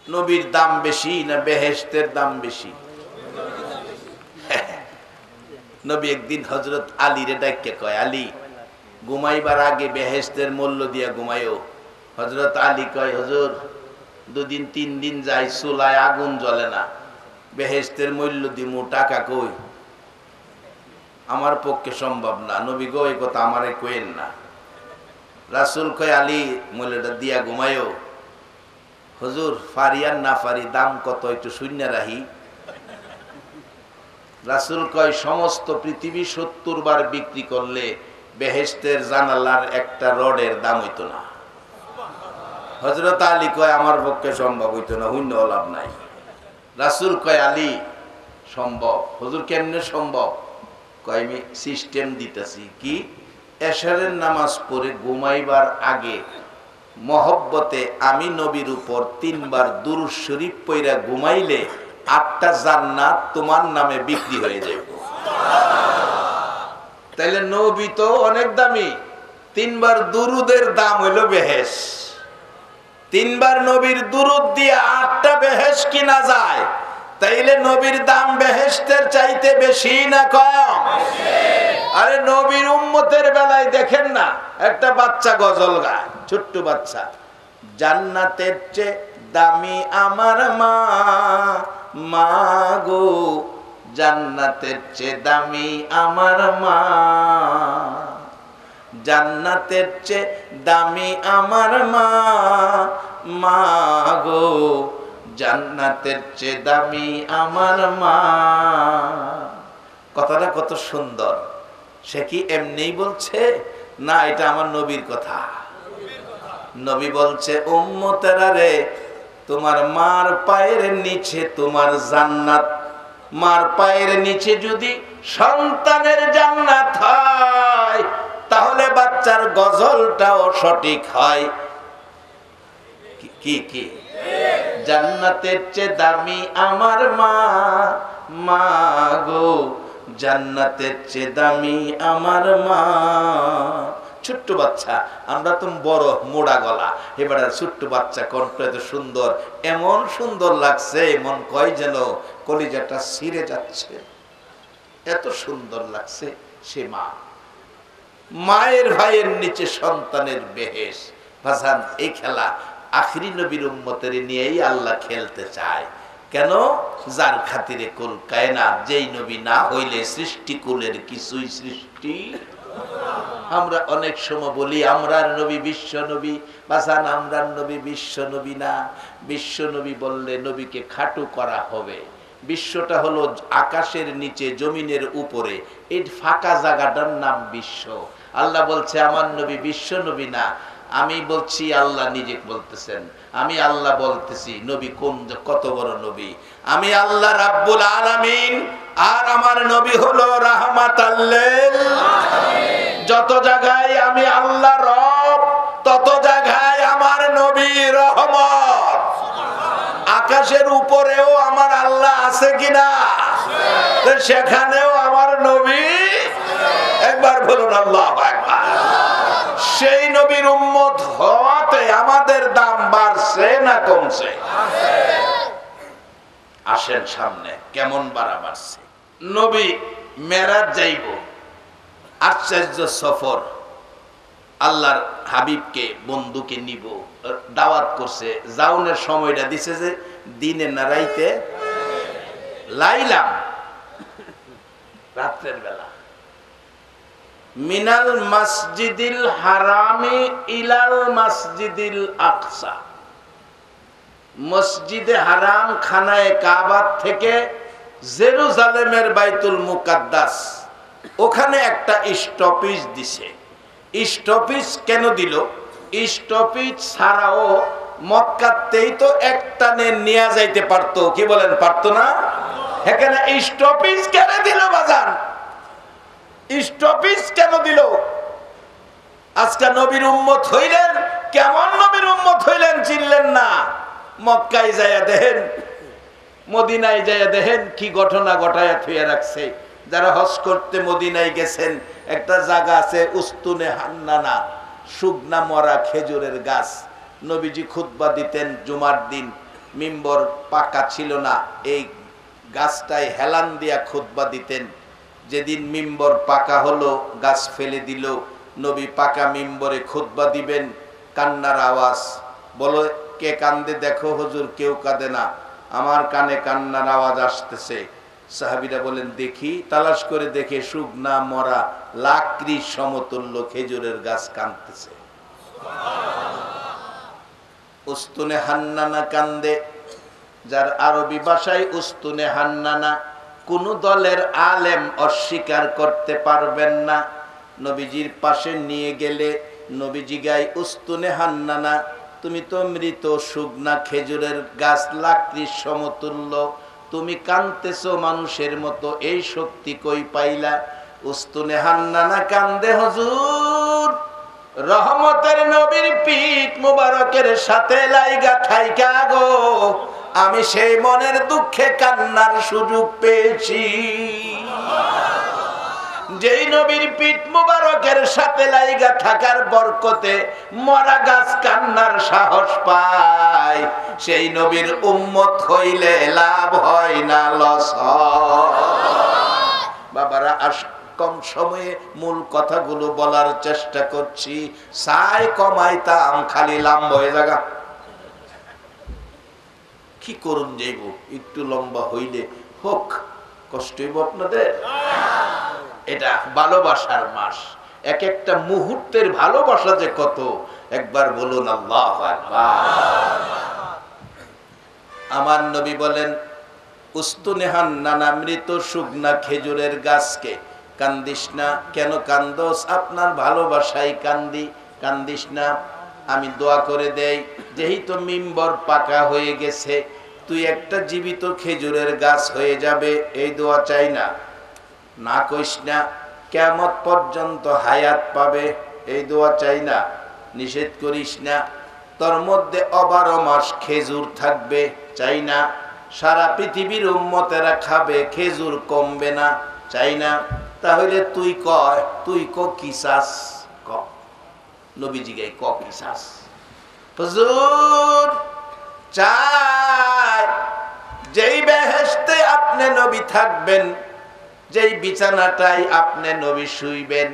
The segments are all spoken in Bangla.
নবীর দাম বেশি না বেহেশতের দাম বেশি? নবী একদিন হযরত আলী রে ডাইকে কয়, আলী ঘুমাইবার আগে বেহেশতের মূল্য দিয়া ঘুমাইও। হযরত আলী কয়, হুজুর দুদিন তিন দিন যায় চুলায় আগুন জ্বলে না, বেহেশতের মূল্য দিমু, টাকা কই? আমার পক্ষে সম্ভব না। নবী গো এই কথা আমারে কইেন না। রাসূল কয়, আলী মূল্যটা দিয়া ঘুমাইও। হুজুর ফারিয়ান না ফারি, দাম কত একটু শূন্য রাহি। রাসূল কয়, সমস্ত পৃথিবী 70 বার বিক্রি করলে বেহেশতের জানালার একটা রডের দাম হইতো না। হযরত আলী কয়, আমার পক্ষে সম্ভব হইতো না, হইন্য লাভ নাই। রাসূল কয়, আলী সম্ভব। হুজুর কেমনে সম্ভব? কয়, আমি সিস্টেম দিতেছি। কি? এশারের নামাজ পড়ে ঘুমাইবার আগে মহব্বতে আমি নবীর উপর 3 বার দুরূদ শরীফ পড়া ঘুমাইলে 8টা জান্নাত তোমার নামে বিক্রি হয়ে যাবে। তাইলে নবী তো অনেক দামি। 3 বার দুরুদের দাম হইলো বেহেশ। 3 বার নবীর দুরুদ দিয়ে 8টা বেহেশ কিনা যায়। তাইলে নবীর দাম বেহেশতের চাইতে বেশি না কম? আরে নবীর উম্মতের বেলায় দেখেন না, একটা বাচ্চা গজল গায়, ছোট্ট বাচ্চা, জান্নাতের চেয়ে দামি আমার মা, মা গো জান্নাতের চেয়ে দামি আমার মা, জান্নাতের চেয়ে দামি আমার মা, মা গো জান্নাতের চেয়ে দামি আমার মা। কথাটা কত সুন্দর। সে কি এমনি বলছে না, এটা আমার নবীর কথা। নবী বলছে, উম্মতেরা রে, তোমার মার পায়ের নিচে তোমার জান্নাত, মার পায়ের নিচে যদি সন্তানের জান্নাত হয় তাহলে বাচ্চার গজলটাও সঠিক হয়। কি কি? জান্নাতের চেয়ে দামি আমার মা, মা গো জান্নাতের চেয়ে দামি আমার মা। ছোট্ট বাচ্চা, আমরা তো বড় মোড়া গলা, এবার ছোট্ট বাচ্চা কণ্ঠ এত সুন্দর, এমন সুন্দর লাগছে, মন কয় যেন কলিজাটা ছিঁড়ে যাচ্ছে, এত সুন্দর লাগছে। সে মা, মায়ের ভাইয়ের নিচে সন্তানের বেহেশ। ভাসান, এই খেলা আখিরি নবীর উম্মতের নিয়েই আল্লাহ খেলতে চায়। কেন? যার খাতিরে কুল কায়নাত, যেই নবী না হইলে সৃষ্টি কুলের কিছুই সৃষ্টি। আমরা অনেক সময় বলি আমরার নবী বিশ্ব নবী। ভাসান, আমরার নবী বিশ্ব নবী না। বিশ্ব নবী বললে নবীকে খাটু করা হবে। বিশ্বটা হলো আকাশের নিচে জমিনের উপরে, এই ফাঁকা জায়গাটার নাম বিশ্ব। আল্লাহ বলছে আমার নবী বিশ্ব নবী না। আমি বলছি, আল্লাহ নিজে বলতেছেন, আমি আল্লাহ বলতেছি। নবী কোন, কত বড় নবী! আমি আল্লাহ রাব্বুল আলামিন, আর আমার নবী হলো রাহমাতাল লিল আলামিন। যত জায়গায় আমি আল্লাহ রব, তত জায়গায় আমার নবী রহমত। আকাশের উপরেও আমার আল্লাহ আছে কিনা? সেখানেও আমার নবী। একবার বলুন আল্লাহু আকবার। সেই নবীর উম্মত হওয়াতে আমাদের দাম বাড়ছে না কমছে? আসেন সামনে, কেমন বাড়ছে। নবী মেরাজ যাইব, আশ্চর্য সফর। আল্লাহর হাবিবকে, বন্ধুকে নিব, দাওয়াত করছে। জাউনের সময়টা দিছে যে দিনে না রাইতে? লাইলাম, রাত্রের বেলা। মিনাল মসজিদিল হারামি ইলাল মসজিদিল আকসা, মসজিদে হারাম খানায়ে কাবা থেকে জেরুজালেমের বাইতুল মুকাদ্দাস, ওখানে একটা স্টপেজ দিছে। স্টপেজ কেন দিল? স্টপেজ ছাড়াও মক্কাতেই তো একটানে নিয়ে যাইতে পারতো। কি বলেন, পারতো না? এখানে স্টপেজ কেন দিল বাজান? স্টপেজ কেন দিল? আজকে নবীর উম্মত হইলেন, কেমন নবীর উম্মত হইলেন চিনলেন না। মক্কায় যাইয়া দেখেন, মদিনায় যাইয়া দেখেন কি ঘটনা ঘটায়া থুয়ে রাখছে। যারা হজ করতে মদিনায় গেছেন, একটা জায়গা আছে উস্তুনে হান্নানা, শুকনা মরা খেজুরের গাছ। নবীজি খুতবা দিতেন জুমার দিন, মিম্বর পাকা ছিল না, এই গাছটায় হেলান দিয়া খুতবা দিতেন। যেদিন মিম্বর পাকা হলো, গাছ ফেলে দিল, নবী পাকা মিম্বরে খুতবা দিবেন, কান্নার আওয়াজ। বলো কে কান্দে দেখো হুজুর। কেউ কাঁদে না, আমার কানে কান্নার আওয়াজ আসতেছে। সাহাবীরা বলেন দেখি। তালাশ করে দেখে শুকনা মরা লাকড়ি সমতুল্য খেজুরের গাছ কাঁদতেছে। উস্তুনে হান্নানা কান্দে, যার আরবি ভাষায় উস্তুনে হান্নানা। কোন দলের আলেম অস্বীকার করতে পারবেন না। নবীজির পাশে নিয়ে গেলে নবীজি গায় উস্তুনে হান্নানা, তুমি তো মৃত শুকনা খেজুরের গাছ, লাকড়ির সমতুল্য, তুমি কাঁদতেছো মানুষের মতো, এই শক্তি কই পাইলা? উস্তুনে হান্নানা কান্দে হুজুর, রহমতের নবীর পিঠ মুবারকের সাথে লাইগা থাইকা গো, আমি সেই মনের দুঃখে কান্নার সুযোগ পেয়েছি। যেই নবীর পিঠ মুবারকের সাথে লাইগা থাকার বরকতে মরা গাছ কান্নার সাহস পায়, সেই নবীর উম্মত হইলে লাভ হয় না লস হয়। বাবারা কম সময়ে মূল কথাগুলো বলার চেষ্টা করছি। সাই কমাইতাম খালি লম্বা হয়ে জায়গা। কি করুন যাইব, একটু লম্বা হইলে হোক, কষ্ট হইব আপনাদের। এটা ভালোবাসার মাস, এক একটা মুহূর্তের ভালোবাসা যে কত, একবার বলুন আল্লাহু আকবার। আমার নবী বলেন উস্তুনে হান্নানা, মৃত শুকনা খেজুরের গাছকে কান্দিস না। কেন কান্দোস? আপনার ভালোবাসায় কান্দি। কান্দিস না, আমি দোয়া করে দেই, যেহেতু মিম্বর পাকা হয়ে গেছে, তুই একটা জীবিত খেজুরের গাছ হয়ে যাবে, এই দোয়া চাই না। না কইস না কিয়ামত পর্যন্ত হায়াত পাবে, এই দোয়া চাই না। নিষেধ করিস না তোর মধ্যে 12 মাস খেজুর থাকবে, চাই না। সারা পৃথিবীর উম্মতেরা খাবে, খেজুর কমবে না, চাই না। তাহলে তুই কয়, তুই কি চাস? ক নবীজি গাই ক কি চাস? হুজুর চাই যেই বেহেশতে আপনি নবী থাকবেন, যেই বিছানাটাই আপনি নবী শুইবেন,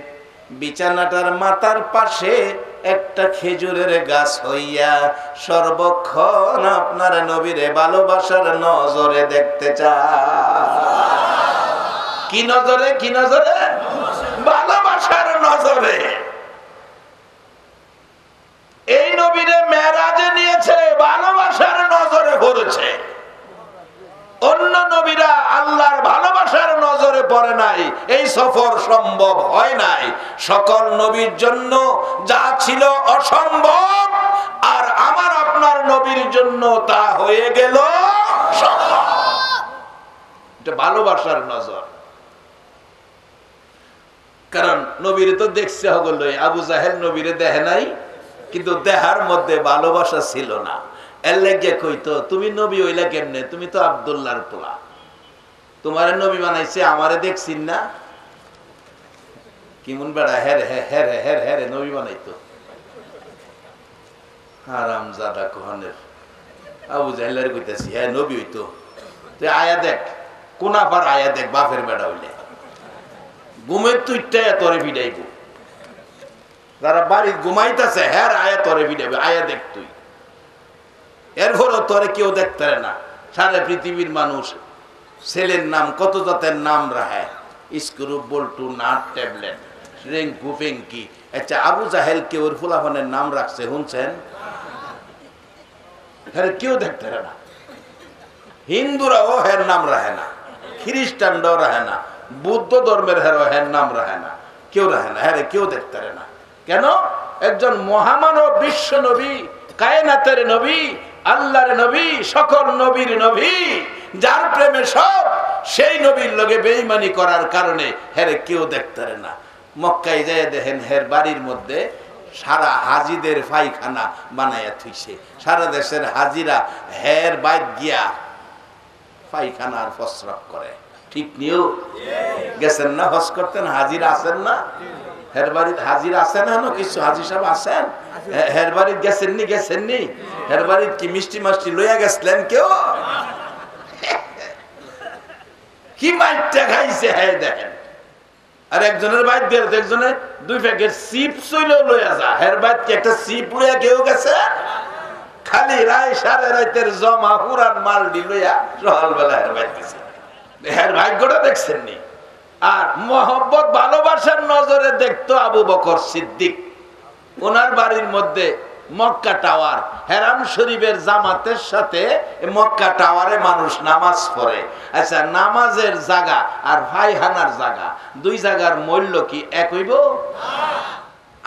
বিছানাটার মাথার পাশে একটা খেজুরের গাছ হইয়া সর্বক্ষণ আপনার নবীরে ভালোবাসার নজরে দেখতে চায়। কি নজরে? কি নজরে? ভালোবাসার নজরে। এই নবীরে মেরাজে নিয়েছে, ভালোবাসার নজরে পড়েছে। অন্য নবীরা আল্লাহর ভালোবাসার নজরে পড়ে নাই, এই সফর সম্ভব হয় নাই। সকল নবীর জন্য যা ছিল অসম্ভব, আর আমার আপনার নবীর জন্য তা হয়ে গেল সম্ভব। এটা ভালোবাসার নজর। কারণ নবীরে তো দেখছে হগল, আবু জাহেল নবীরে দেখে নাই, কিন্তু দেহার মধ্যে ভালোবাসা ছিল না। এর লেগে কইতো তুমি নবী হইলা কেমনে? তুমি তো আব্দুল্লাহর পোলা, তোমারে নবী বানাইছে, আমারে দেখছিন না? কেমন বেড়া হেরে হেরে হেরে হেরে নবী বানাইতো। হারামজাদা কোহনের আবু জাহেলের কইতাছি হ্যাঁ নবী হইতো। তুই আয়া দেখ, কোনাপার আয়া দেখ, বাপের বেড়া হইলে ঘুমের তুইটা তোরে ভিড়াইব। যারা বাড়ি ঘুমাইতেছে হ্যাঁ আয়া তোরে ভিড়াইবে, আয়া দেখ তুই। এরপরও তোরে কেউ দেখতে না। সারা পৃথিবীর মানুষ ছেলের নাম কত জাতের নাম রাখে, স্ক্রু বল্টু নাট ট্যাবলেট রিঙ্কু ফেঙ্কি। আচ্ছা আবু জাহেল কে ওর ফুলাফানের নাম রাখছে শুনছেন? হ্যাঁ কেউ দেখতে না। হিন্দুরাও হের নাম রাখে না, খ্রিস্টানরাও রাখে না, বুদ্ধ ধর্মের হের নাম রাখে না, কেউ রাখে না। হ্যাঁ কেউ দেখতে না। কেন? একজন মহামানব, বিশ্ব নবী, কায়নাতের নবী, আল্লাহর নবী, সকল নবীর নবী, যার প্রেমে সব, সেই নবীর লগে বেঈমানি করার কারণে হেরে কেউ দেখতে না। মক্কায় যায় দেখেন হের বাড়ির মধ্যে সারা হাজিদের পায়খানা বানাইয়া থুইছে। সারা দেশের হাজিরা হের বাইর গিয়া পায়খানার প্রস্রাব করে। ঠিক নিও গেছেন না? হজ করতেন, হাজিরা আছেন না? হের বাড়ির হাজির আছেন এখনো কিছু হাজির সাহেব আছেন? হের বাড়ির গেছেননি? হের বাড়ির কি মিষ্টি মাষ্টি লইয়া গেছিলেন কেউ? কি মাইটটা খাইছে হ্যাঁ দেখেন। আর একজনের বাইর দিয়ে একজনের 2 প্যাকেট চিপস লইয়া যা, হের বাইর কি একটা চিপ লইয়া কেউ গেছে? খালি রায় সাড়ে রাতের জমা পুরান মাল লইয়া সকালবেলা হের বাইর গেছে। হের ভাগ্যটা দেখছেন নি? আর মোহব্বত ভালোবাসার নজরে দেখতো আবু বকর সিদ্দিক। ওনার বাড়ির মধ্যে মক্কা টাওয়ার, হেরাম শরীফের জামাতের সাথে মক্কা টাওয়ারে মানুষ নামাজ পড়ে। আচ্ছা, নামাজের জায়গা আর ভাইহানার জায়গা, 2 জায়গার মূল্য কি এক হইব?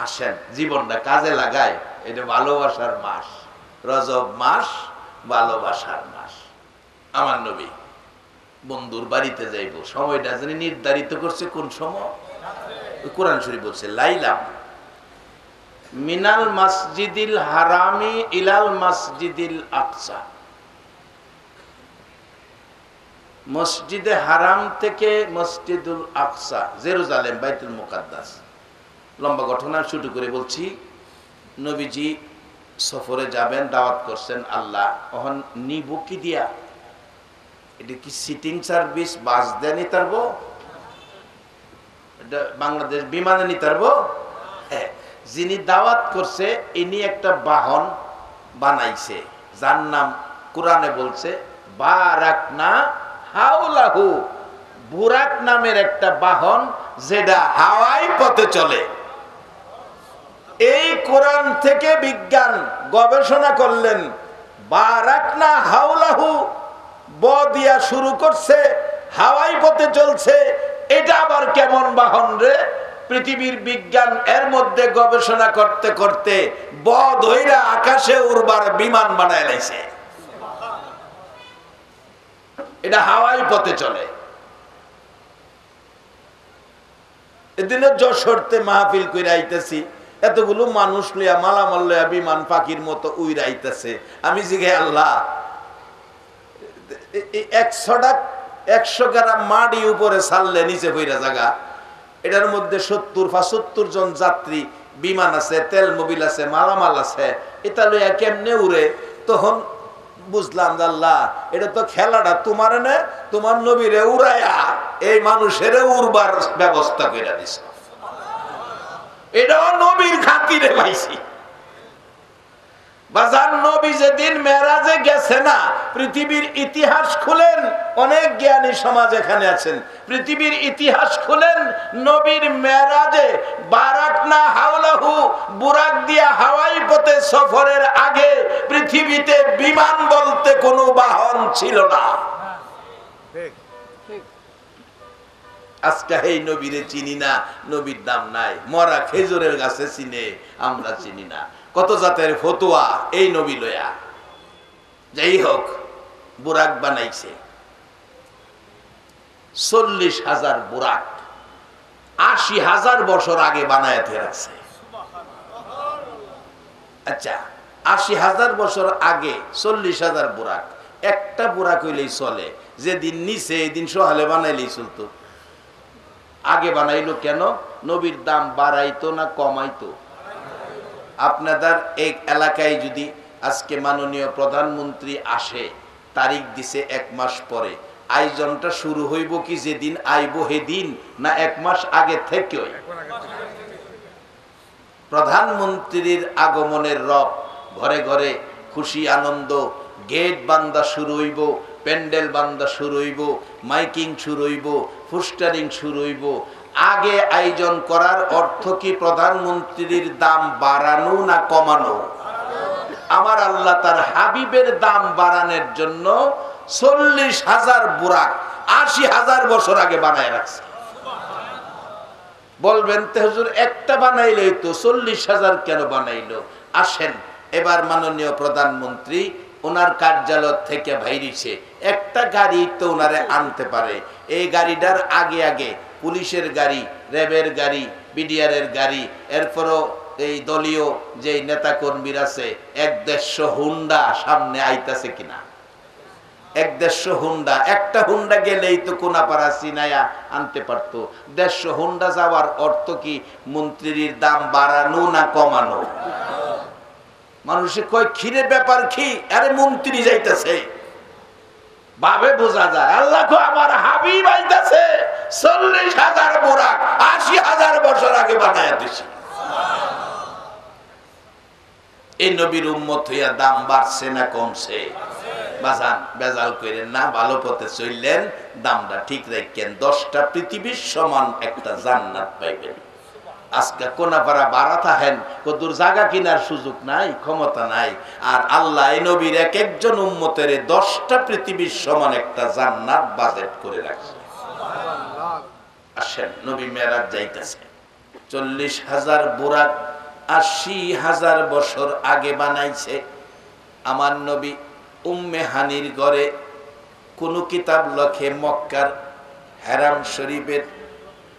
আসেন জীবনটা কাজে লাগায়। এটা ভালোবাসার মাস, রজব মাস, ভালোবাসার মাস। আমার নবী বন্ধুর বাড়িতে যাইব, সময়টা যিনি নির্ধারিত করছে কোন সময়? কোরআন শরীফ বলছে লাইলাম মিনাল মসজিদিল হারামি ইলাল মসজিদিল আকসা। মসজিদে হারাম থেকে মসজিদুল আকসা, জেরুজালেম, বাইতুল মুকাদ্দাস। লম্বা ঘটনা শুরু করে বলছি। নবীজি সফরে যাবেন, দাওয়াত করছেন আল্লাহ। ওহন নিব কি দিয়া? এটা কি সিটিং সার্ভিস বাস দিয়ে নিতে পারবো? এটা বাংলাদেশ বিমানে নিতে পারবো? হ্যাঁ। যিনি দাওয়াত করছে ইনি একটা বাহন বানাইছে, যার নাম কোরআনে বলছে বারাকনা হাওলাহু। বুরাক নামের একটা বাহন যেটা হাওয়াই পথে চলে। এই কোরআন থেকে বিজ্ঞান গবেষণা করলেন, বারাকনা হাওলাহু ব দিয়া শুরু করছে, হাওয়াই পথে চলছে। এটা আবার কেমন বাহন রে? পৃথিবীর বিজ্ঞান এর মধ্যে গবেষণা করতে করতে ব ধইরা আকাশে উড়বার বিমান বানায় লাইছে। এটা হাওয়াই পথে চলে। এদিনে যশোরতে মাহফিল কইরা আইতেছি, এতগুলো মানুষ লইয়া মালামাল লইয়া বিমান পাখির মতো উইরা আইতেছে। আমি জিজ্ঞাসা, আল্লাহ 100 গ্রাম মাটি উপরে ছাড়লে নিচে পইরা জায়গা, এটার মধ্যে 70-75 জন যাত্রী, বিমান আছে, তেল মোবিল আছে, মালামাল আছে, এটা লইয়া কেমনে উড়ে? তখন বুঝলাম আল্লাহ এটা তো খেলাটা তোমার না, তোমার নবীরে উড়াইয়া এই মানুষের উড়বার ব্যবস্থা করে দিছ। এটাও নবীর খাতিরে পাইছি। বাজার নবী যেদিন মেরাজে গেছে না, পৃথিবীর ইতিহাস খুলেন, অনেক জ্ঞানী সমাজ এখানে আছেন, পৃথিবীর ইতিহাস খুলেন। নবীর মেরাজে বারাকনা হাওলাহু, বুরাক দিয়া হাওয়াই পথে সফরের আগে পৃথিবীতে বিমান বলতে কোনো বাহন ছিল না। আজকে এই নবীরে চিনি না, নবীর নাম নাই। মরা খেজুরের গাছে চিনে, আমরা চিনি না। কত জাতের ফতুয়া এই নবী লয়া। যাই হোক, বুরাক বানাইছে 40,000 বুরাক, 80,000 বছর আগে বানায় রাখছে। আচ্ছা, 80,000 বছর আগে 40,000 বুরাক, একটা বুরাক হইলেই চলে। যেদিন নিচে এদিন সহালে বানাইলেই চলতো। আগে বানাইলো কেন? নবীর দাম বাড়াইতো না কমাইতো? আপনাদের এই এলাকায় যদি আজকে মাননীয় প্রধানমন্ত্রী আসে, তারিখ দিছে 1 মাস পরে, আয়োজনটা শুরু হইব কি যেদিন আইব সেদিন, না 1 মাস আগে থেকে? প্রধানমন্ত্রীর আগমনের রব, ঘরে ঘরে খুশি আনন্দ, গেট বান্দা শুরু হইব, প্যান্ডেল বান্দা শুরু হইব, মাইকিং শুরু হইব, পোস্টারিং শুরু হইব। আগে আয়োজন করার অর্থ কি প্রধানমন্ত্রীর দাম বাড়ানো না কমানো? আমার আল্লাহ তার হাবিবের দাম বাড়ানোর জন্য 40,000 বুরাক 80,000 বছর আগে বানায় রাখছে। বলবেন তো হুজুর একটা বানাইলেই তো, 40,000 কেন বানাইলো? আসেন, এবার মাননীয় প্রধানমন্ত্রী ওনার কার্যালয় থেকে বাইরেছে, একটা গাড়ি তো ওনারে আনতে পারে। এই গাড়িটার আগে আগে পুলিশের গাড়ি, র্যাবের গাড়ি, বিডিআরের গাড়ি, এরপরও এই দলীয় যে নেতা কর্মীরা আছে 150 হুন্ডা সামনে আইতাছে কিনা? 150 হুন্ডা, একটা হুন্ডা গেলেই তো কোনাপাড়া চিনায়া আনতে পারতো। 150 হুন্ডা যাওয়ার অর্থ কি মন্ত্রীর দাম বাড়ানো না কমানো? মানুষে কয় ক্ষীরের ব্যাপার কি, আরে মন্ত্রী যাইতেছে ভাবে বোঝা যায়। আল্লাহ কো আমার হাবিব আইতাছে 40,000 বুরাক 80,000 বছর আগে বানায়া দিছি। এই নবীর উম্মত হইয়া দাম বাড়ছে না কমছে? বাজান বেজাল কইরেন না, ভালো পথে চললেন, দামটা ঠিক রাখেন, 10টা পৃথিবীর সমান একটা জান্নাত পাইবেন। আজকে কোনাপাড়া বাড়া থাকেন, কদুর জায়গা কিনার সুযোগ নাই, ক্ষমতা নাই, আর আল্লাহ এই নবীর এক একজন উম্মতের 10টা পৃথিবীর সমান একটা জান্নাত বাজেট করে রাখছে। আসেন, নবী মেরাজ যাইতেছে, 40,000 বুরাক 80,000 বছর আগে বানাইছে। আমার নবী উম্মে হানির ঘরে কোন কিতাব লেখে মক্কার হারাম শরীফের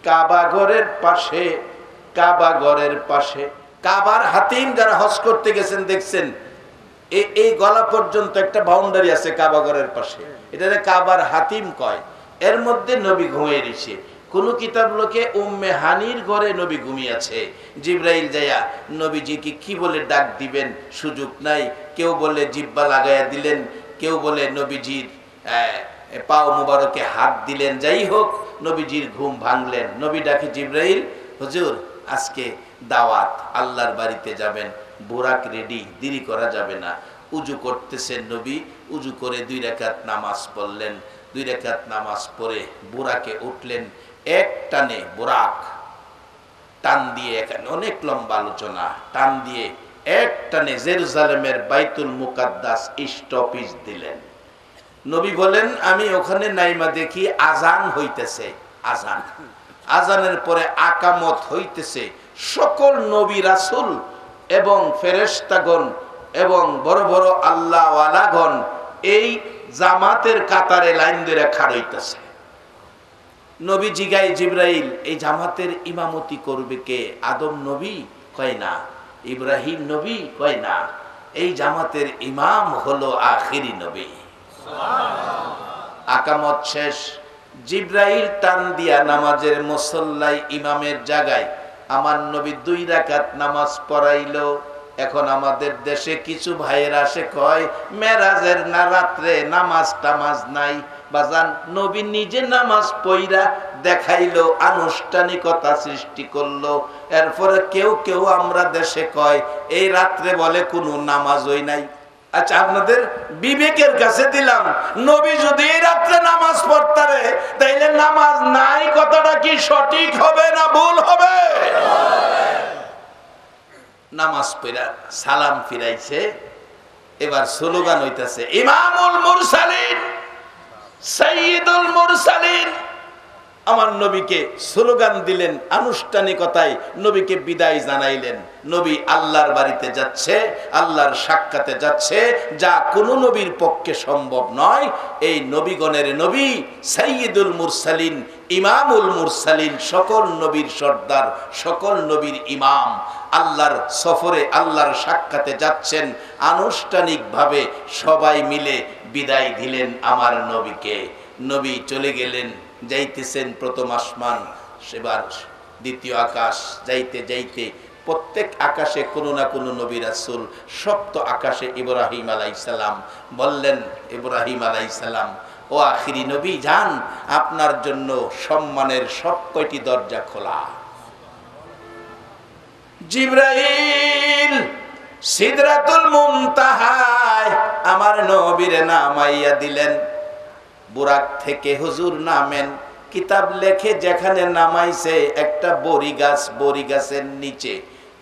কাবা ঘরের পাশে, কাবা ঘরের পাশে, কাবার হাতিম যারা হজ করতে গেছেন দেখছেন, এই গলা পর্যন্ত একটা বাউন্ডারি আছে কাবা ঘরের পাশে, এটাকে কাবার হাতিম কয়। এর মধ্যে নবী ঘুমিয়ে রয়েছে। কোন কিতাব লোকে উম্মে হানির ঘরে নবী ঘুমিয়েছে। জিবরাইল যায়া নবীজিকে কি বলে ডাক দিবেন সুযোগ নাই। কেউ বলে জিব্বা লাগাইয়া দিলেন, কেউ বলে নবীজির পাও মুবারকে হাত দিলেন। যাই হোক, নবীজির ঘুম ভাঙলেন। নবী ডাকে, জিবরাইল হুজুর আজকে দাওয়াত, আল্লাহর বাড়িতে যাবেন, বুরাক রেডি, দেরি করা যাবে না। উজু করতেছেন নবী, উজু করে 2 রাকাত নামাজ পড়লেন। 2 রাকাত নামাজ পড়ে বুরাকে উঠলেন। এক টানে বুরাক টান দিয়ে, এখানে অনেক লম্বা আলোচনা, টান দিয়ে এক টানে জেরুজালেমের বাইতুল মুকাদ্দাস স্টপেজ দিলেন। নবী বলেন, আমি ওখানে নাইমা দেখি আজান হইতেছে। আজান, আজানের পরে আকামত হইতেছে। সকল নবী রাসূল এবং ফেরেশতাগণ এবং বড় বড় আল্লাহওয়ালাগণ এই জামাতের কাতারে লাইন ধরে খাড়া হইতেছে। নবী জিগাই, জিবরাইল এই জামাতের ইমামতি করবে কে? আদম নবী? কয় না। ইব্রাহিম নবী? কয় না। এই জামাতের ইমাম হলো আখিরি নবী। আকামত শেষ, জিবরাইল টান দিয়া নামাজের মুসল্লায় ইমামের জায়গায় আমার নবী 2 রাকাত নামাজ পড়াইলো। এখন আমাদের দেশে কিছু ভাইয়েরা আসে কয় মেরাজের না রাত্রে নামাজ টামাজ নাই। বাজান, নবী নিজে নামাজ পইরা দেখাইলো, আনুষ্ঠানিকতা সৃষ্টি করলো। এরপরে কেউ কেউ আমরা দেশে কয় এই রাত্রে বলে কোনো নামাজই নাই। আচ্ছা, আপনাদের বিবেকের কাছে দিলাম, নবী যদি এই রাত্রে নামাজ পড়তারে তাইলে নামাজ নাই কথাটা কি সঠিক হবে না ভুল হবে? নামাজ পড়া সালাম ফিরাইছে। এবার স্লোগান হইতাছে ইমামুল মুরসালিন, সাইয়্যিদুল মুরসালিন। আমার নবীকে স্লোগান দিলেন, আনুষ্ঠানিকতায় নবীকে বিদায় জানাইলেন। নবী আল্লাহর বাড়িতে যাচ্ছে, আল্লাহর সাক্ষাতে যাচ্ছে, যা কোনো নবীর পক্ষে সম্ভব নয়। এই নবীগণের নবী, সাইয়্যিদুল মুরসালিন, ইমামুল মুরসালিন, সকল নবীর সর্দার, সকল নবীর ইমাম, আল্লাহর সফরে, আল্লাহর সাক্ষাতে যাচ্ছেন। আনুষ্ঠানিকভাবে সবাই মিলে বিদায় দিলেন আমার নবীকে। নবী চলে গেলেন, যাইতেছেন প্রথম আসমান, সেবার দ্বিতীয় আকাশ, যাইতে যাইতে প্রত্যেক আকাশে কোনো না কোনো নবী রাসূল। সপ্ত আকাশে ইব্রাহিম আলাইহিস সালাম বললেন, ইব্রাহিম আলাইহিস সালাম ও আখিরি নবী যান, আপনার জন্য সম্মানের সব কয়টি দরজা খোলা। জিবরাইল সিদরাতুল মুনতাহায় আমার নবীর নামাইয়া দিলেন। বুরাক থেকে হুজুর নামেন, কিতাব লেখে যেখানে নামাইছে একটা বড়ি গাছ, বড়ি গাছের নিচে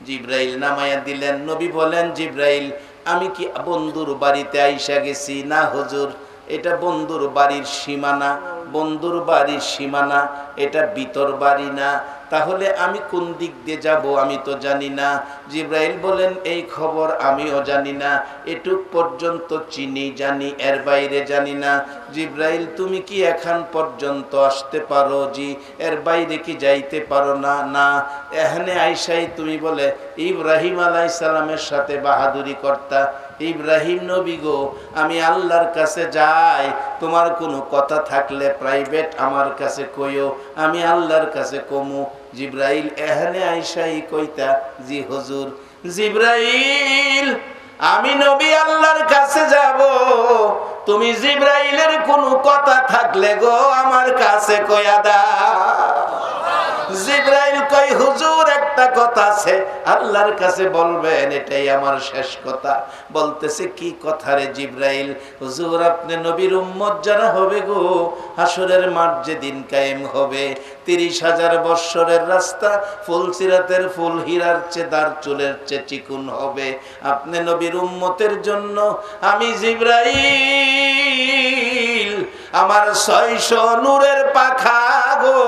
জিবরাইল নামাইয়া দিলেন। নবী বলেন, জিবরাইল আমি কি বন্ধুর বাড়িতে আইসা গেছি? না হুজুর, এটা বন্ধুর বাড়ির সীমানা, বন্ধুর বাড়ির সীমানা, এটা ভিতর বাড়ি না। তাহলে আমি কোন দিক দিয়ে যাব আমি তো জানি না। জিবরাইল বলেন, এই খবর আমিও জানি না, এটুক পর্যন্ত চিনি জানি, এর বাইরে জানি না। জিবরাইল তুমি কি এখন পর্যন্ত আসতে পারো? জি। এর বাইরে কি যাইতে পারো না? না। এখানে আইসাই তুমি বলে ইব্রাহিম আলাইহিস সালামের সাথে বাহাদুরি করতা, ইব্রাহিম নবী গো, আমি আল্লাহর কাছে যাই, তোমার কোনো কথা থাকলে প্রাইভেট আমার কাছে কইও, আমি আল্লাহর কাছে কমু। জিব্রাইল এখানে আইসাই কইতা, জি হুজুর। জিব্রাইল, আমি নবী আল্লাহর কাছে যাব, তুমি জিব্রাইলের কোনো কথা থাকলে গো আমার কাছে কইয়া দাও। জিব্রাইল কই, হুজুর একটা কথা আছে, আল্লাহর কাছে বলবেন, এটাই আমার শেষ কথা। বলতেছে, কি কথা রে জিব্রাইল? হুজুর, আপনি নবীর উম্মত যারা হবে গো, হাসরের মাঠ যেদিন কায়েম হবে, 30,000 বৎসরের রাস্তা ফুলসিরাতের ফুল হীরার চেয়ে দার চুলের চেয়ে চিকুন হবে। আপনি নবীর উম্মতের জন্য আমি জিব্রাইল আমার 600 নূরের পাখা গো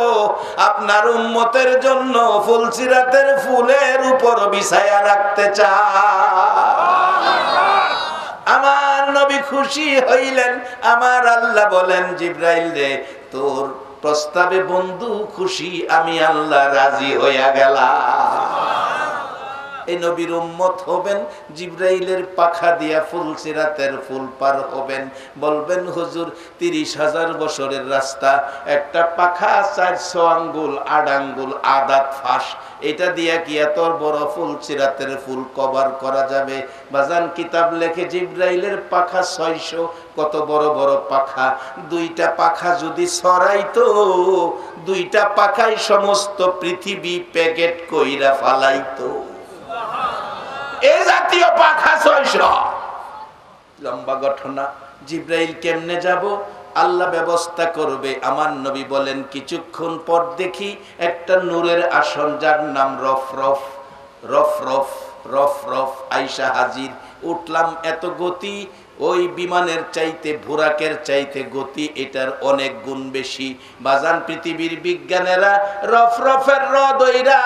আপনার উম্মতের জন্য ফুলসিরাতের ফুলের উপর বিছায়া রাখতে চাই। আমার নবী খুশি হইলেন। আমার আল্লাহ বলেন, জিব্রাইল রে, তোর প্রস্তাবে বন্ধু খুশি, আমি আল্লাহ রাজি হইয়া গেলাম। এই নবীর উম্মত হবেন, জিব্রাইলের পাখা দিয়া ফুলসিরাতের ফুল পার হবেন। বলবেন, হুজুর 30,000 বছরের রাস্তা, একটা পাখা 400 আঙ্গুল 8 আঙ্গুল আদাত ফাঁস, এটা দিয়া কি এত বড় ফুলসিরাতের ফুল কভার করা যাবে? বাজান কিতাব লেখে, জিব্রাইলের পাখা 600, কত বড় বড় পাখা। 2টা পাখা যদি ছড়াইতো, 2টা পাখাই সমস্ত পৃথিবী প্যাকেট কইরা ফালাইতো। এই জাতীয় পাখা 600। লম্বা ঘটনা। জিব্রাইল কেমনে যাব? আল্লাহ ব্যবস্থা করবে। আমার নবী বলেন, কিছুক্ষণ পর দেখি একটা নূরের আসন, যার নাম রফরফ। রফরফ রফরফ আইসা হাজির। উঠলাম, এত গতি, ওই বিমানের চাইতে বুরাকের চাইতে গতি এটার অনেক গুণ বেশি। বাজান পৃথিবীর বিজ্ঞানীরা রফরফের রদইরা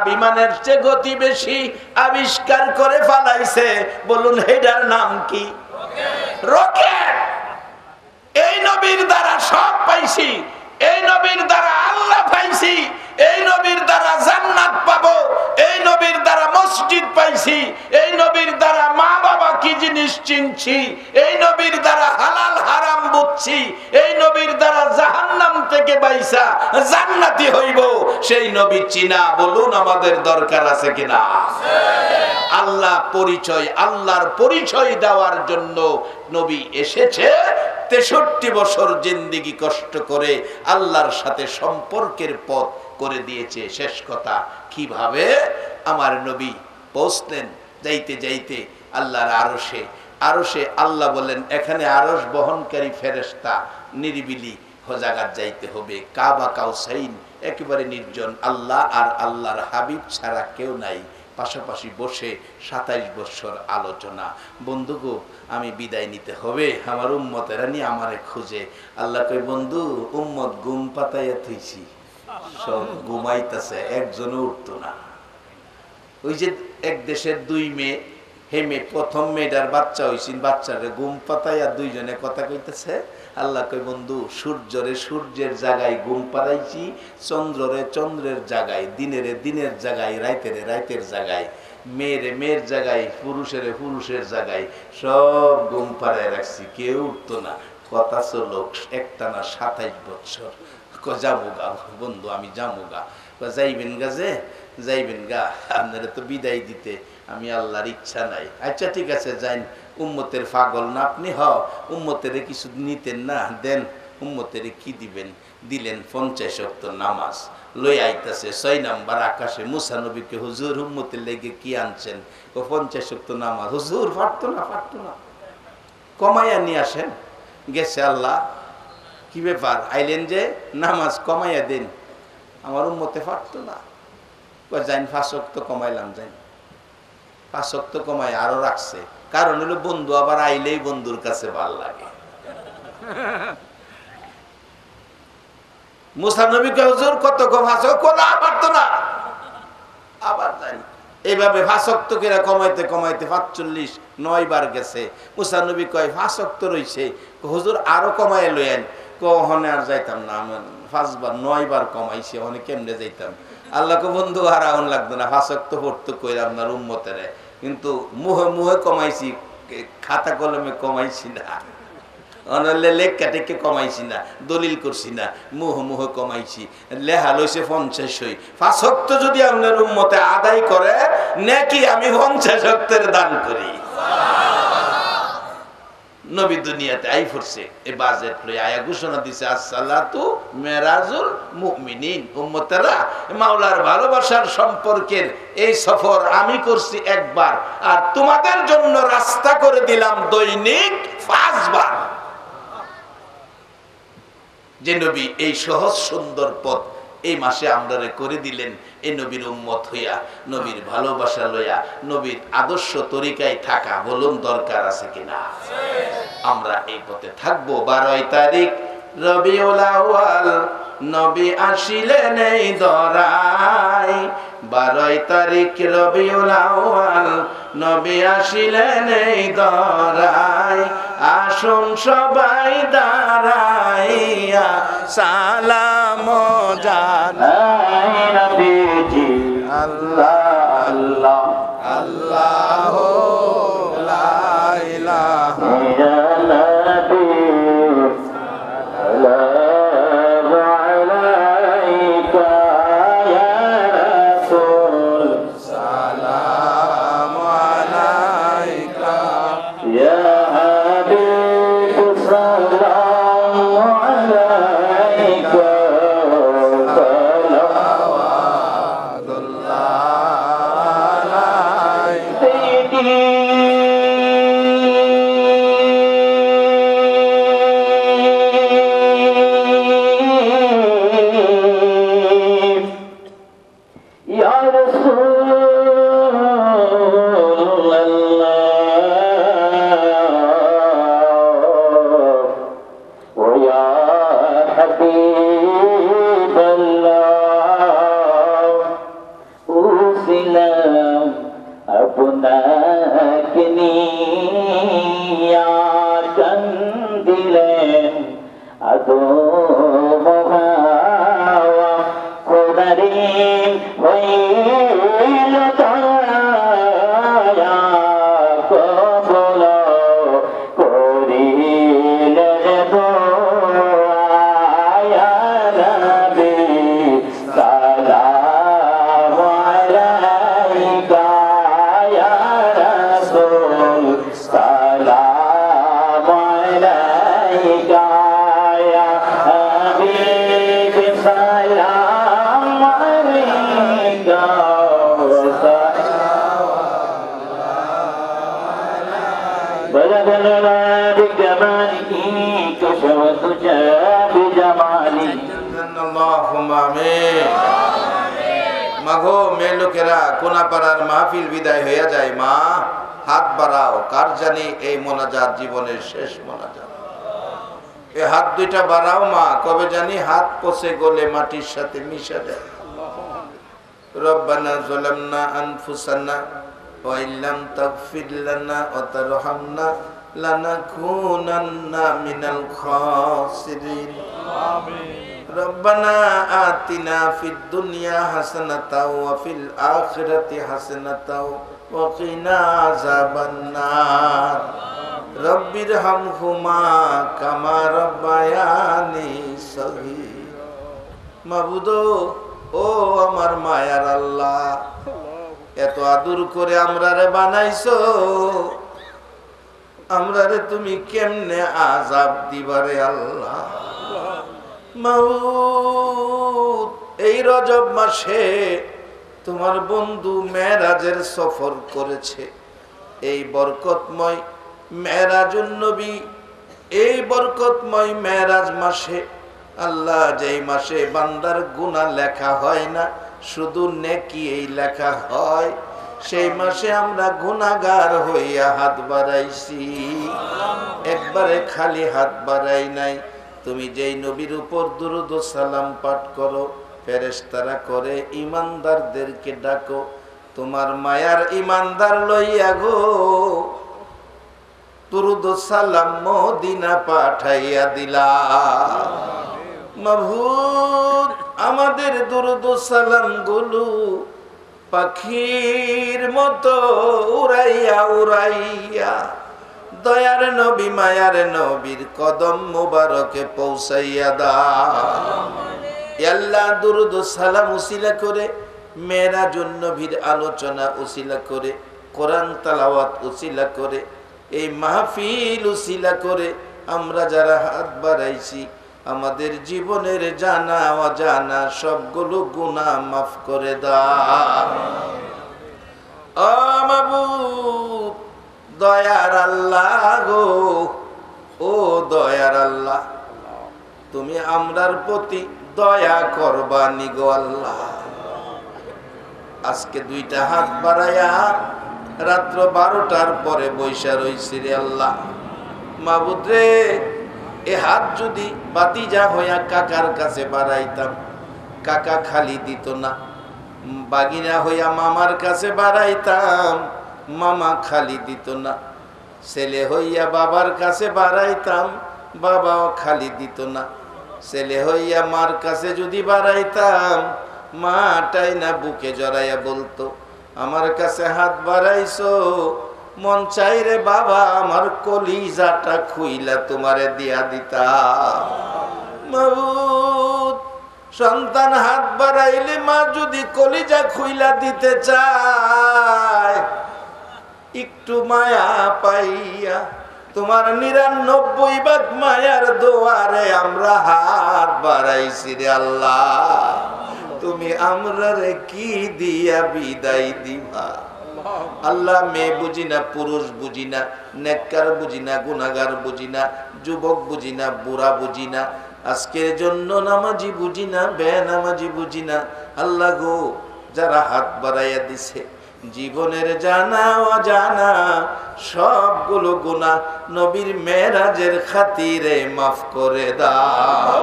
বিমানের চেয়ে গতি বেশি আবিষ্কার করে ফেলাইছে। বলুন, এটার নাম কি? রকেট। এই নবীর দ্বারা সব পাইছি, এই নবীর দ্বারা আল্লাহ পাইছি, এই নবীর দ্বারা জান্নাত পাবো, এই নবীর দ্বারা মসজিদ পাইছি, এই নবীর দ্বারা মা বাবা কি জিনিস চিনছি, এই নবীর দ্বারা হালাল হারাম বুঝছি, এই নবীর দ্বারা জাহান্নাম থেকে বাইসা জান্নাতি হইব। সেই নবী চিনা, বলুন আমাদের দরকার আছে কিনা? আল্লাহ পরিচয়, আল্লাহর পরিচয় দেওয়ার জন্য নবী এসেছে। 63 বছর জিন্দেগি কষ্ট করে আল্লাহর সাথে সম্পর্কের পথ করে দিয়েছে। শেষ কথা, কিভাবে আমার নবী পৌঁছলেন? যাইতে যাইতে আল্লাহর আরশে, আরশে আল্লাহ বলেন, এখানে আরশ বহনকারী ফেরেশতা, নিরিবিলি জায়গায় যাইতে হবে। কাবা কাউসাইন, একেবারে নির্জন, আল্লাহ আর আল্লাহর হাবিব ছাড়া কেউ নাই। পাশাপাশি বসে 27 বছর আলোচনা। বন্ধুগো, আমি বিদায় নিতে হবে, আমার উম্মতেরা নিয়ে আমারে খুঁজে। আল্লাহ কই, বন্ধু, উম্মত ঘুম পাতাইয়া থইছি, সব ঘুমাইতেছে, একজনও উঠতো না। ওই যে এক দেশের 2 মেয়ে, হেমে প্রথম মেয়েটার বাচ্চা হয়েছিল, বাচ্চারে ঘুম পাতাইয়া 2 জনে কথা কইতেছে। আল্লাহ কই, বন্ধু, সূর্যরে সূর্যের জায়গায় ঘুম পাড়াইছি, চন্দ্ররে চন্দ্রের জায়গায়, দিনেরে দিনের জায়গায়, রাইতেরে রাইতের জায়গায়, মেয়েরে মেয়ের জায়গায়, পুরুষেরে পুরুষের জায়গায়, সব ঘুম পাড়ায় রাখছি, কেউ উঠতো না। কথা চলো একটানা 27 বছর। যাবো গা বন্ধু, আমি যাবো গা। যাইবেন গা? যে যাইবেন গা, আপনারা তো বিদায় দিতে, আমি আল্লাহর ইচ্ছা নাই। আচ্ছা ঠিক আছে, যাইন। উম্মতের পাগল না আপনি? উম্মতের কিছু নিতেন না, দেন। উম্মতের কি দিবেন? দিলেন 50 ওয়াক্ত নামাজ। লই আইতাছে 6 নাম্বার আকাশে মুসা নবীকে, হুজুর উম্মতের লেগে কি আনছেন? ও 50 ওয়াক্ত নামাজ। হুজুর পারতো না, কমাইয়া নিয়ে আসেন। গেছে আল্লাহ, কি ব্যাপার আইলেন যে, নামাজ কমাইয়া দেন, আমার উম্মতে পারতো না। যাইন 5 ওয়াক্ত কমাইলাম, যাইন 5 ওয়াক্ত কমাই আরো রাখছে। কারণ হলো বন্ধু আবার আইলেই বন্ধুর কাছে ভাল লাগে। মুসা নবী কে, হুজুর কত কম হাসো, কোলা পারতো না, আবার যাই। এইভাবে 5 ওয়াক্ত করে কমাইতে কমাইতে 45 9 বার গেছে। মুসা নবী কয় 5 ওয়াক্ত রইছে, হুজুর আরো কমাই লইয়েন। কখনে আর যাইতাম না, 5 বার 9 বার কমাইছি, ওখানে কেমনে যাইতাম? আল্লাহকে, বন্ধু আর আউন লাগতো না, 5 ওয়াক্ত পড়তো কইরা আপনার উম্মতের, কিন্তু মুহে মুহে কমাইছি, খাতা কলমে কমাইছি না, অনলে লেখা টেকে কমাইছি না, দলিল করছি না, মুহ মুহ কমাইছি, লেহা লইছে 50 হই। 5 ওয়াক্ত যদি আপনার উম্মতে আদায় করে নাকি আমি 50 ওয়াক্তের দান করি। নবী দুনিয়াতে আই পড়ছে, এই বাজেট লই আয়া ঘোষণা দিছে আসসালাতু মেরাজুল মুমিনিন। উম্মতেরা, মাওলার ভালোবাসার সম্পর্কের এই সফর আমি করছি একবার, আর তোমাদের জন্য রাস্তা করে দিলাম দৈনিক 5 বার। যে নবী এই সহজ সুন্দর পথ এই মাসে আমরারে করে দিলেন, এই নবীর উম্মত হইয়া, নবীর ভালোবাসা লইয়া, নবীর আদর্শ তরিকায় থাকা, বলুন দরকার আছে কিনা? আমরা এই পথে থাকবো। 12 তারিখ রবিউল আউয়াল নবী আসিলেন এই দরায়। 12 তারিখ রবিউল আউয়াল নবী আসিলেন এই দরায়। আসুন সবাই দাঁড়াইয়া সালাম জানাই নবীজি। আল্লাহ আল্লাহ আল্লাহ লা ইলাহা মাগো মেয়ে লোকেরা, কোনাপাড়ার মাহফিল বিদায় হয়ে যায়। মা হাত বাড়াও, কার জানি এই মোনাজাত জীবনের শেষ মোনাজাত। এই হাত দুইটা বাড়াও মা, কবে জানি হাত পচে গলে মাটির সাথে মিশে যায়। রব্বানা যালামনা আনফুসানা ওয়া ইল্লাম তাগফির লানা ওয়া তারহামনা লানাকুনান্না মিনাল খাসিরিন। আমিন। রব্বানা আতিনা ফিদ দুনিয়া হাসানাতাও ওয়া ফিল আখিরাতি হাসানাতাও ওয়া কিনা আযাবান নার। রব্বিরহামহুমা কামা রাব্বায়ানি সগীর। মাবুদ, ও আমার মায়ার আল্লাহ, এত আদর করে আমরারে বানাইছো, আমরারে তুমি কেমনে আযাব দিবারে আল্লাহ। মাউত, এই রজব মাসে তোমার বন্ধু মেরাজের সফর করেছে। এই বরকতময় মেরাজুন নবী, এই বরকতময় মেরাজ মাসে আল্লাহ, যেই মাসে বান্দার গুনাহ লেখা হয় না, শুধু নেকি এই লেখা হয়, সেই মাসে আমরা গুনাহগার হইয়া হাত বাড়াইছি। একবারে খালি হাত বাড়াই নাই। তুমি যেই নবীর উপর দুরূদ ও সালাম পাঠ করো, ফেরেশতারা করে ইমানদারদেরকে ডাকো, তোমার মায়ার ইমানদার লইয়া গো দুরূদ ও সালাম মদিনা পাঠাইয়া দিলা। মাবুদ, আমাদের দুরূদ ও সালাম গুলো পাখির মতো উড়াইয়া উড়াইয়া দয়ার নবী মায়ার নবীর কদম মুবারকে পৌঁছাইয়া দাও। আল্লাহ দুরুদ ও সালাম উসিলা করে, মেরাজুন নবীর আলোচনা উসিলা করে, কোরআন তেলাওয়াত উসিলা করে, এই মাহফিল উসিলা করে আমরা যারা হাত বাড়াইছি আমাদের জীবনের জানা অজানা সবগুলো গুনাহ মাফ করে দাও। ও মাবুদ দয়ার আল্লাহ গো, ও দয়ার আল্লাহ, তুমি আমরার প্রতি দয়া করবানি গো আল্লাহ। আজকে দুইটা হাত বাড়াইয়া রাত্র 12টার পরে বৈশা রইছি রে আল্লাহ। মাবুদ রে, এ হাত যদি বাতিজা হইয়া কাকার কাছে বাড়াইতাম, কাকা খালি দিত না। বাগিনা হইয়া মামার কাছে বাড়াইতাম, মামা খালি দিত না। ছেলে হইয়া বাবার কাছে বাড়াইতাম, বাবাও খালি দিত না। ছেলে হইয়া মার কাছে যদি বাড়াইতাম, মাটাই না বুকে জড়াইয়া বলতো, আমার কাছে হাত বাড়াইছো, মন চাইরে বাবা আমার কলিজাটা খুইলা তোমারে দিয়া দিতাম। মাবুদ, সন্তান হাত বাড়াইলে মা যদি কলিজা খুইলা দিতে চায়, একটু মায়া পাইয়া তোমার 99 ভাগ মায়ার দোয়ারে আমরা হাত বাড়াইছি রে আল্লাহ। তুমি আমরারে কি দিয়া বিদায় দিবা আল্লাহ? মেয়ে বুঝি না, পুরুষ বুঝি না, নেককার বুঝি না, গুনাহগার বুঝি না, যুবক বুঝি না, বুড়া বুঝি না, আজকের জন্য নামাজি বুঝি না, বেনামাজি বুঝি না। আল্লাহ গো, যারা হাত বাড়াইয়া দিছে জীবনের জানা অজানা সবগুলো গুনাহ নবীর মেরাজের খাতিরে মাফ করে দাও।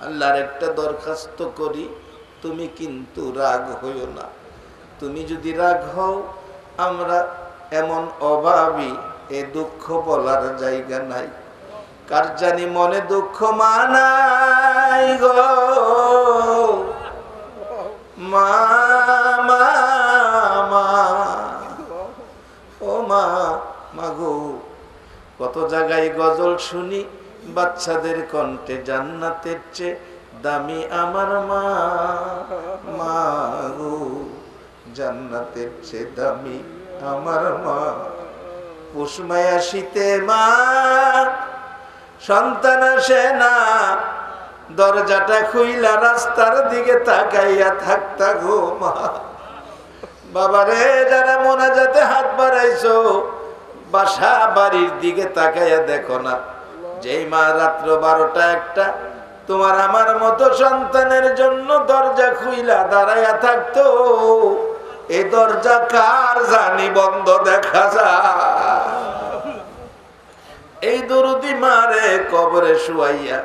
আল্লাহর একটা দরখাস্ত করি, তুমি কিন্তু রাগ হইও না। তুমি যদি রাগ হও, আমরা এমন অভাবী, এ দুঃখ বলার জায়গা নাই। কার জানি মনে দুঃখ মানাই গো মা, মা, মা, ও মা, মাগো, কত জায়গায় গজল শুনি বাচ্চাদের কণ্ঠে, জান্নাতের চেয়ে দামি আমার মা, মা গো, জান্নাতের চেয়ে দামি আমার মা। পুষমায়া শীতে মা সন্তান আসে না, দরজাটা খুইলা রাস্তার দিকে তাকাইয়া থাকতা গো মা। বাবারে, যারা মোনাজাতে হাত বাড়াইছো, বাসা বাড়ির দিকে তাকাইয়া দেখো না। যেই মা রাত্র 12টা 1টা তোমার আমার মতো সন্তানের জন্য দরজা খুইলা দাঁড়াইয়া থাকতো, এই দরজা কার জানি বন্ধ দেখা যায়। এই দরদি মারে কবরে শুয়াইয়া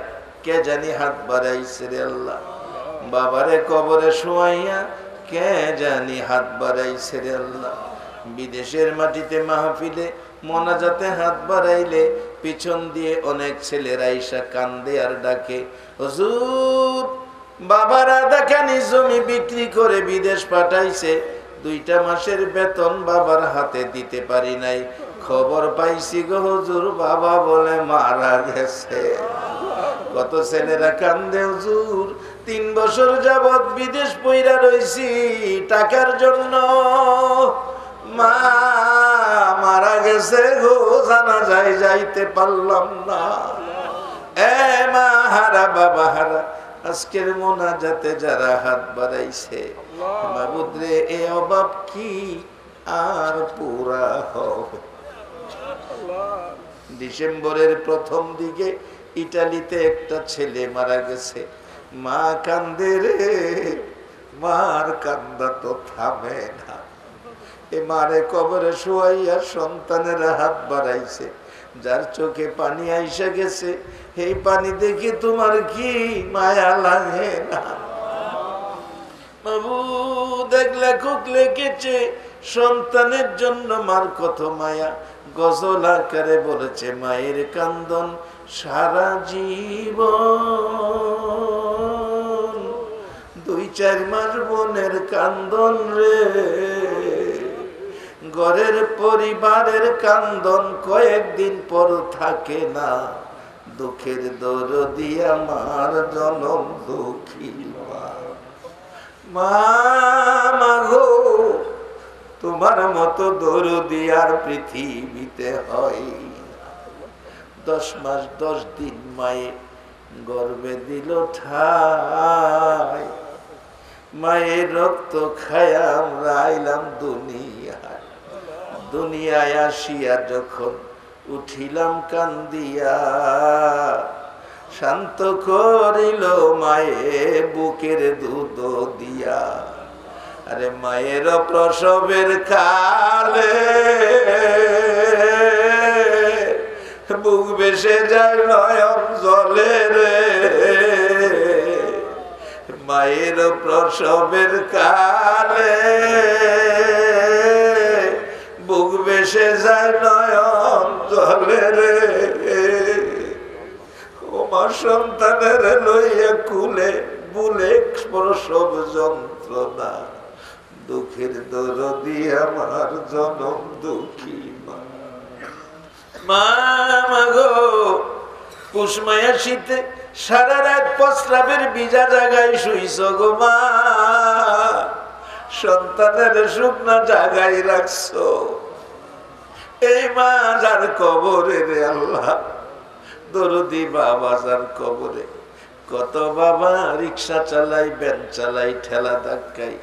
কে জানি হাত বাড়াইছে রে আল্লাহ। বাবারে কবরে শুয়াইয়া কে জানি হাত বাড়াইছে রে আল্লাহ। বিদেশের মাটিতে মাহফিলে মোনাজাতে হাত বাড়াইলে পিছন দিয়ে অনেক ছেলেরা আইসা কান্দে আর ডাকে, হুজুর বাবারা দেখেনি জমি বিক্রি করে বিদেশ পাঠাইছে, 2টা মাসের বেতন বাবার হাতে দিতে পারি নাই, খবর পাইছি গো হুজুর বাবা বলে মারা গেছে। কত ছেলেরা কান্দে, হুজুর 3 বছর যাবৎ বিদেশ পইরা রইছি টাকার জন্য, মা মারা গেছে গো, জানা যায় যাইতে পারলাম না। এ মা হারা, বাবা হারা, আজকের মোনাজাতে যারা হাত বাড়াইছে, মাবুদ রে, এ অভাব কি আর পুরা হবে? ডিসেম্বরের প্রথম দিকে ইটালিতে একটা ছেলে মারা গেছে, মা কান্দে রে, মার কান্দা তো থামে না। এ মারে কবরে শুয়াইয়া সন্তানেরা হাত বাড়াইছে, যার চোখে পানি আইসা গেছে, এই পানি দেখে তোমার কি মায়া লাগে না? বাবু দেখলে খুব লেগেছে, সন্তানের জন্য মার কত মায়া, গজল আকারে বলেছে, মায়ের কান্দন সারা জীবন, 2-4 মাস বোনের কান্দন রে, ঘরের পরিবারের কান্দন কয়েকদিন পর থাকে না, দুঃখের দরদি আমার জনম দুঃখী মা। মা গো, তোমার মতো দরদি আর পৃথিবীতে হয়। 10 মাস 10 দিন মায়ে গর্ভে দিল ঠাই, মায়ের রক্ত খায়া আমরা আইলাম দুনিয়ায়। দুনিয়ায় আসিয়া যখন উঠিলাম কান্দিয়া, শান্ত করিল মায়ে বুকের দুধ দিয়া। আরে মায়ের প্রসবের কালে বুক বেসে যায় নয়ন জলে রে, মায়ের প্রসবের কালে বুক বেসে যায় নয়ন জলে রে। ও মা, সন্তানের লইয়া কুলে বুলে প্রসব যন্ত্রণা, দুঃখের দরদি আমার জনম দুঃখী মা। মা গো, পুষ মায়া শীতে সারা রাত প্রস্রাবের ভিজা জায়গায় শুইছ গো মা, সন্তানের শুকনা জায়গায় রাখছো। এই মা যার কবরে রে আল্লাহ, দরদি বাবা যার কবরে। কত বাবা রিক্সা চালাই, ভ্যান চালাই, ঠেলা ধাক্কাই,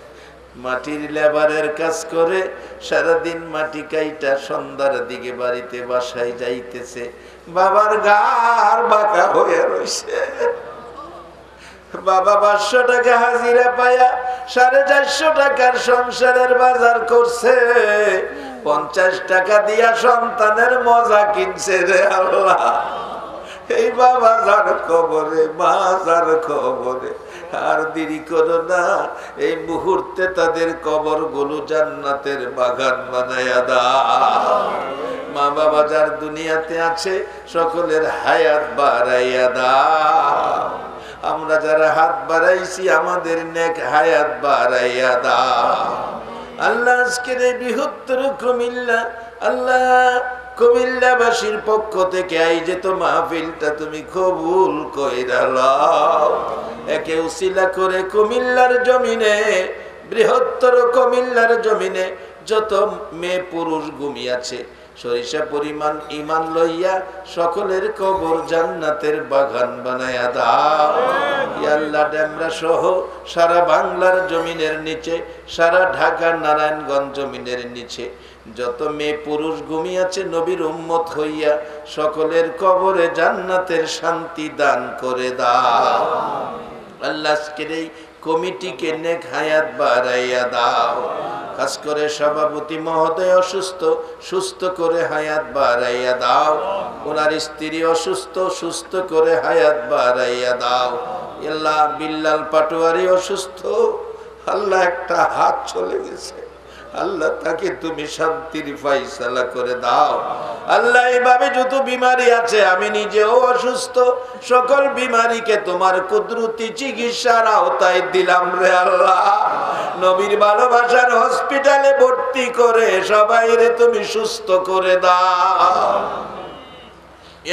মাটির লেবারের কাজ করে সারাদিন মাটি কাইটা সন্ধ্যার দিকে বাড়িতে বাসায় যাইতেছে, বাবার গার বাঁকা হয়ে রয়েছে। বাবা 500 টাকা হাজিরা পায়া 450 টাকার সংসারের বাজার করছে, 50 টাকা দিয়া সন্তানের মজা কিনছে রে আল্লাহ। এই বাবা যার কবরে, মা যার কবরে, আর দেরি করো না, এই মুহূর্তে তাদের কবর গুলো জান্নাতের বাগান বানায়া দাও। মা বাবা যার দুনিয়াতে আছে সকলের হায়াত বাড়াইয়া দাও। আমরা যারা হাত বাড়াইছি আমাদের নেক হায়াত বাড়াইয়া দাও। আল্লাহ আজকের এই বৃহত্তর কুমিল্লা, আল্লাহ কুমিল্লাবাসীর পক্ষ থেকে আয়োজিত মাহফিলটা তুমি কবুল কইরা লও। একে উসিলা করে কুমিল্লার জমিনে, বৃহত্তর কুমিল্লার জমিনে যত মেয়ে পুরুষ ঘুমিয়াছে, সরিষা পরিমাণ ঈমান লইয়া সকলের কবর জান্নাতের বাগান বানায়া দাও। ইয়া আল্লাহ, ডেমরা সহ সারা বাংলার জমিনের নিচে, সারা ঢাকা নারায়ণগঞ্জ জমিনের নিচে যত মেয়ে পুরুষ ঘুমিয়াছে নবীর উম্মত হইয়া, সকলের কবরে জান্নাতের শান্তি দান করে দাও। আল্লাহ আজকের এই কমিটিকে নেক হায়াত বাড়াইয়া দাও। খাস করে সভাপতি মহোদয় অসুস্থ, সুস্থ করে হায়াত বাড়াইয়া দাও। ওনার স্ত্রী অসুস্থ, সুস্থ করে হায়াত বাড়াইয়া দাও। আল্লাহ বিল্লাল পাটোয়ারি অসুস্থ, আল্লাহ একটা হাত চলে গেছে, আল্লাহ তাকে তুমি শান্তির ফায়সালা করে দাও। আল্লাহ এইভাবে যত বিমারি আছে, আমি নিজেও অসুস্থ, সকল বিমারিকে তোমার কুদরতি চিকিৎসার আওতায় দিলাম রে আল্লাহ। নবীর ভালোবাসার হসপিটালে ভর্তি করে সবাই রে তুমি সুস্থ করে দাও।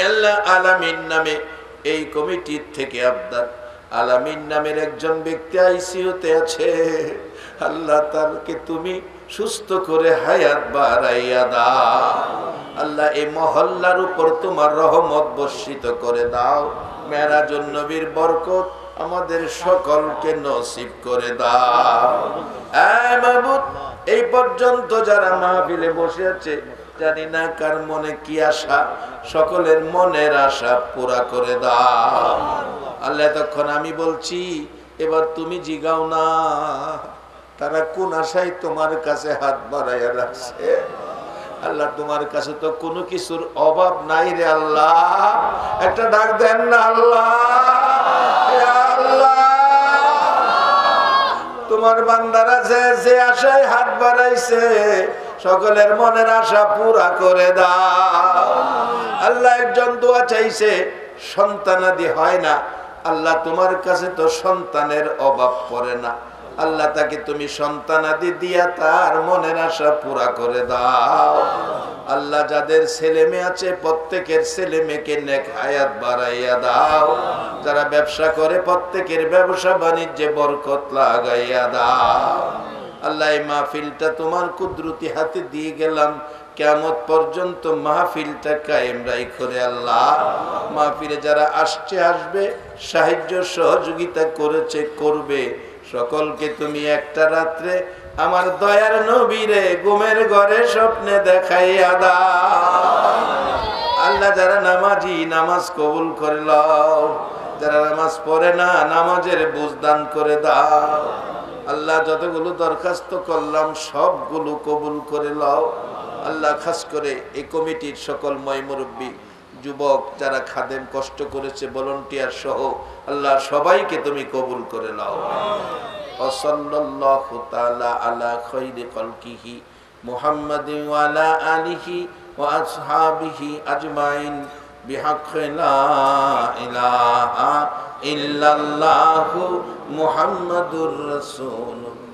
আল্লাহ আলামিন নামে এই কমিটির থেকে আবদার, আলামিন নামের একজন ব্যক্তি আইসিইউতে আছে, আল্লাহ তাকে তুমি সুস্থ করে হায়াত বাড়াইয়া দাও। আল্লাহ এই মহল্লার উপর তোমার রহমত বর্ষিত করে দাও। মেরাজুন নবীর বরকত আমাদের সকলকে নসিব করে দাও। এই মাবুদ, এই পর্যন্ত যারা মাহফিলে বসে আছে, জানি না কার মনে কি আশা, সকলের মনের আশা পুরা করে দাও। আল্লাহ তখন আমি বলছি, এবার তুমি জিগাও না তারা কোন আশায় তোমার কাছে হাত বাড়াইয়া রাখছে। আল্লাহ তোমার কাছে তো কোনো কিছুর অভাব নাই রে আল্লাহ, একটা ডাক দেন না আল্লাহ। আল্লাহ তোমার বান্দারা যে আশায় হাত বাড়াইছে, সকলের মনের আশা পুরা করে দাও। আল্লাহ একজন দোয়া চাইছে, সন্তানাদি হয় না, আল্লাহ তোমার কাছে তো সন্তানের অভাব পড়ে না, আল্লাহ তাকে তুমি সন্তানাদি দিয়া তার মনের আশা পুরা করে দাও। আল্লাহ যাদের ছেলে মেয়ে আছে প্রত্যেকের ছেলে মেয়েকে নেক হায়াত বাড়াইয়া দাও। যারা ব্যবসা করে প্রত্যেকের ব্যবসা বাণিজ্যে বরকত লাগাইয়া দাও। আল্লাহ এই মাহফিলটা তোমার কুদরতি হাতে দিয়ে গেলাম, কিয়ামত পর্যন্ত মাহফিলটা কায়েম রাখো রে আল্লাহ। মাহফিলে যারা আসছে আসবে, সাহায্য সহযোগিতা করেছে করবে, সকলকে তুমি একটা রাত্রে আমার দয়ার নবীরে ঘুমের ঘরে স্বপ্নে দেখাইয়া দাও। আল্লাহ যারা নামাজি নামাজ কবুল করে লও, যারা নামাজ পড়ে না নামাজের বুঝ দান করে দাও। আল্লাহ যতগুলো দরখাস্ত করলাম সবগুলো কবুল করে লও। আল্লাহ খাস করে এই কমিটির সকল মুরব্বী যুবক যারা খাদেম কষ্ট করেছে ভলান্টিয়ার সহ আল্লাহ সবাইকে তুমি কবুল করে নাও। সাল্লাল্লাহু তাআলা আলা খায়রি খালকিহি মুহাম্মাদিন ওয়া আলা আলিহি ওয়া আসহাবিহি আজমাইন বিহাক্কি লা ইলাহা ইল্লাল্লাহু মুহাম্মাদুর রাসূলুল্লাহ।